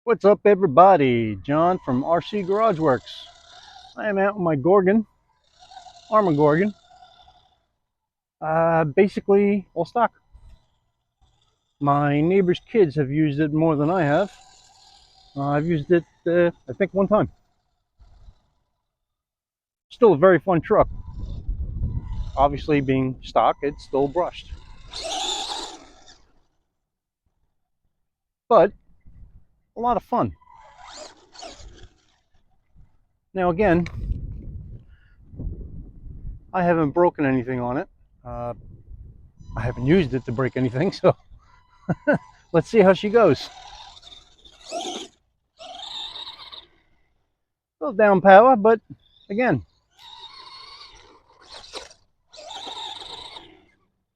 What's up, everybody? John from RC Garage Works. I am out with my Gorgon, Arrma Gorgon. Basically all stock. My neighbor's kids have used it more than I have. I've used it, I think, one time. Still a very fun truck. Obviously, being stock, it's still brushed. But a lot of fun. Now, again, I haven't broken anything on it. I haven't used it to break anything, so let's see how she goes. A little down power, but again,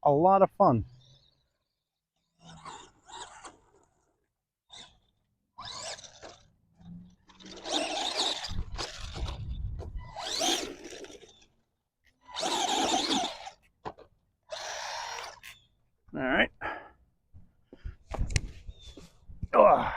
a lot of fun. All right. Ugh.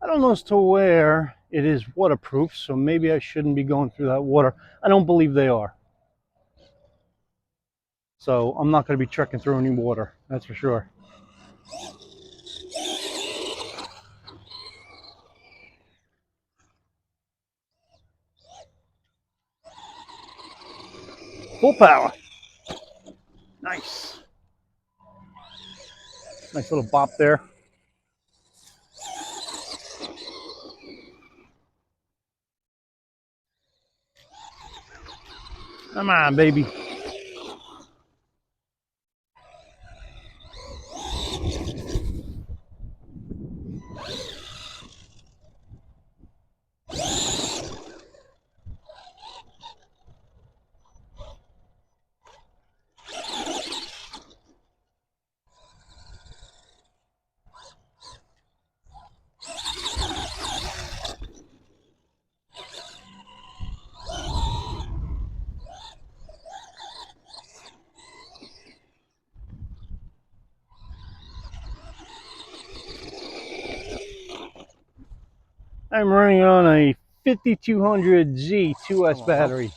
I don't know as to where it is waterproof, so maybe I shouldn't be going through that water. I don't believe they are. So I'm not going to be trekking through any water, that's for sure. Full power. Nice. Nice little bop there. Come on, baby. I'm running on a 5200Z 2S battery.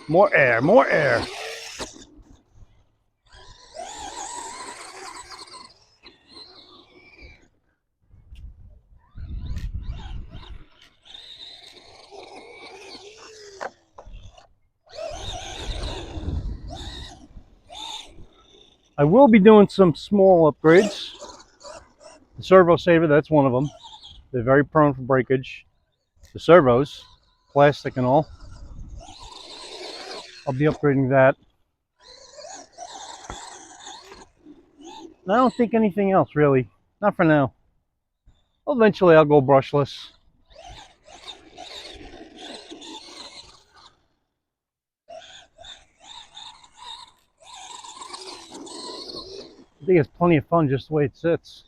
More air, more air. I will be doing some small upgrades. The servo saver, that's one of them. They're very prone for breakage. The servos, plastic and all. I'll be upgrading that. And I don't think anything else, really. Not for now. Eventually, I'll go brushless. I think it's plenty of fun just the way it sits.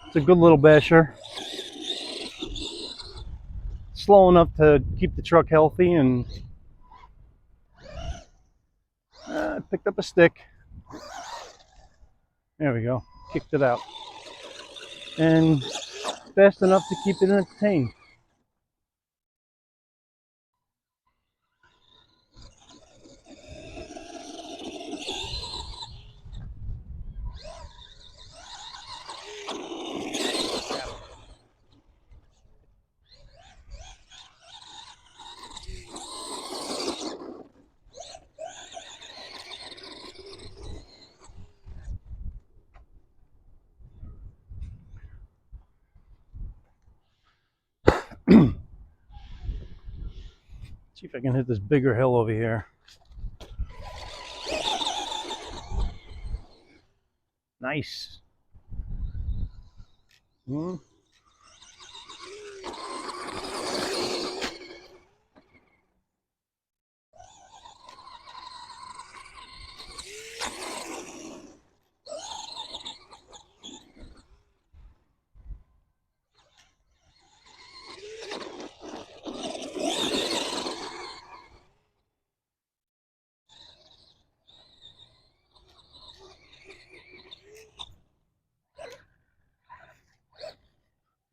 It's a good little basher. Slow enough to keep the truck healthy, and I picked up a stick. There we go. Kicked it out. And fast enough to keep it entertained. See if I can hit this bigger hill over here. Nice. Hmm.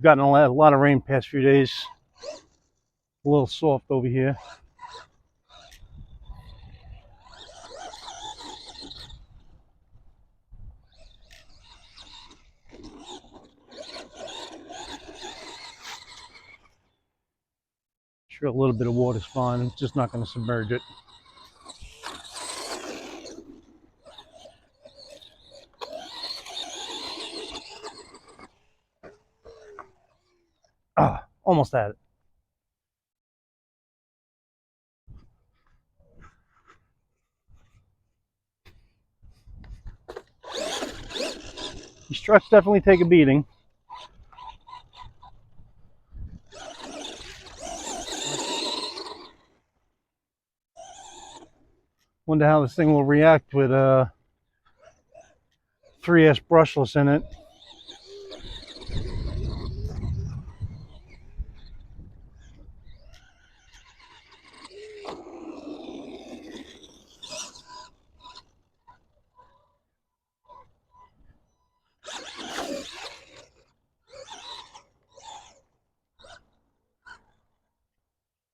Gotten a lot of rain past few days. A little soft over here. Sure, a little bit of water's fine. It's just not going to submerge it. Ah, almost had it. These trucks definitely take a beating. Wonder how this thing will react with 3S brushless in it.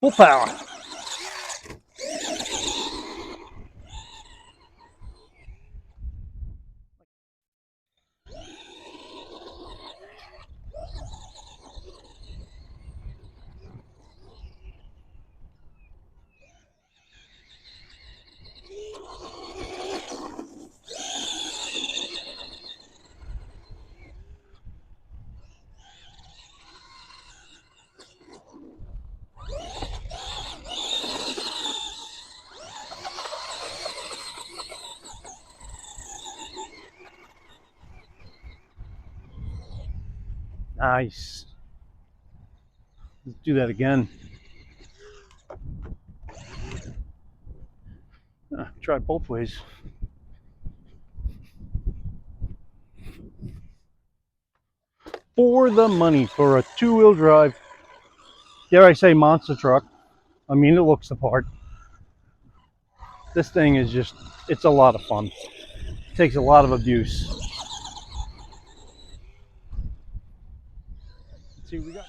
Full power. Nice. Let's do that again. Try it both ways. For the money for a two-wheel drive, dare I say, monster truck. I mean, it looks the part. This thing is just, it's a lot of fun. It takes a lot of abuse. Let's see what we got.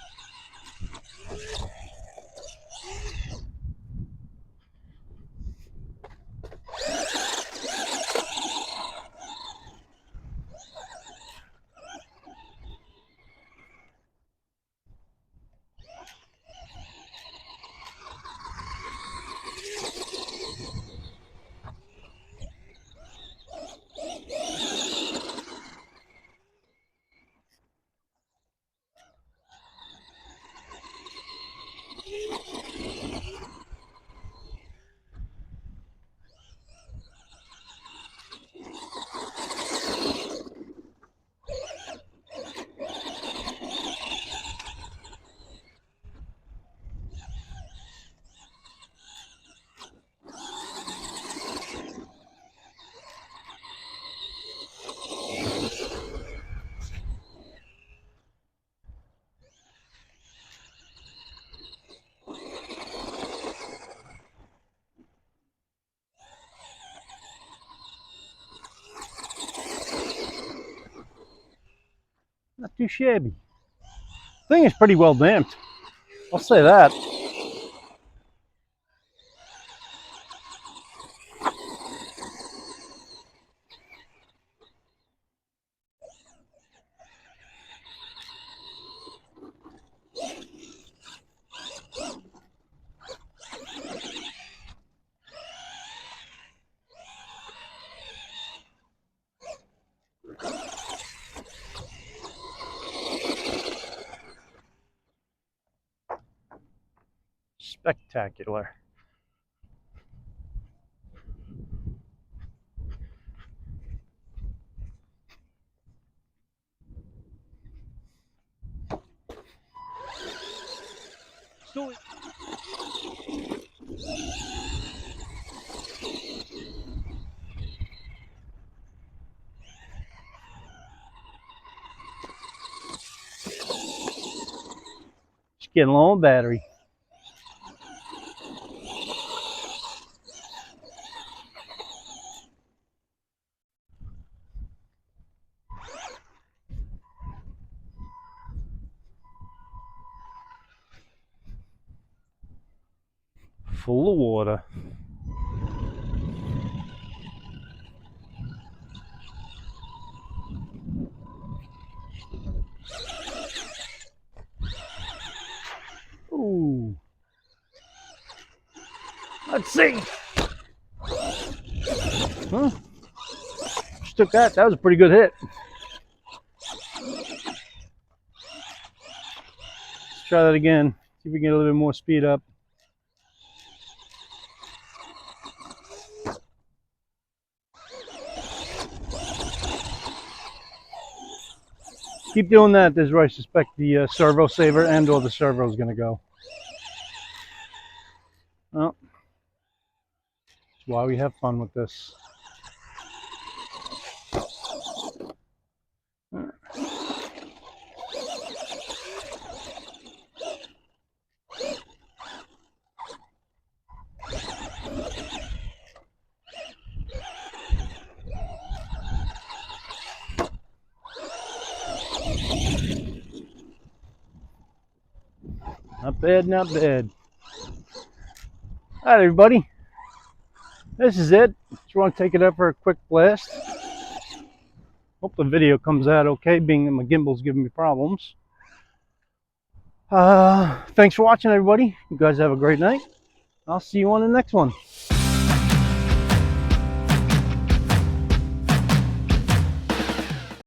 Not too shabby. Thing is pretty well damped. I'll say that. Spectacular. do it. Just getting low on battery. Full of water. Ooh. Let's see. Huh? Just took that. That was a pretty good hit. Let's try that again. See if we can get a little bit more speed up. Keep doing that. This is where I suspect the servo saver and or the servo is going to go. Well, that's why we have fun with this. Not bad, not bad. All right, everybody. This is it. Just want to take it up for a quick blast. Hope the video comes out okay, being that my gimbal's giving me problems. Thanks for watching, everybody. You guys have a great night. I'll see you on the next one.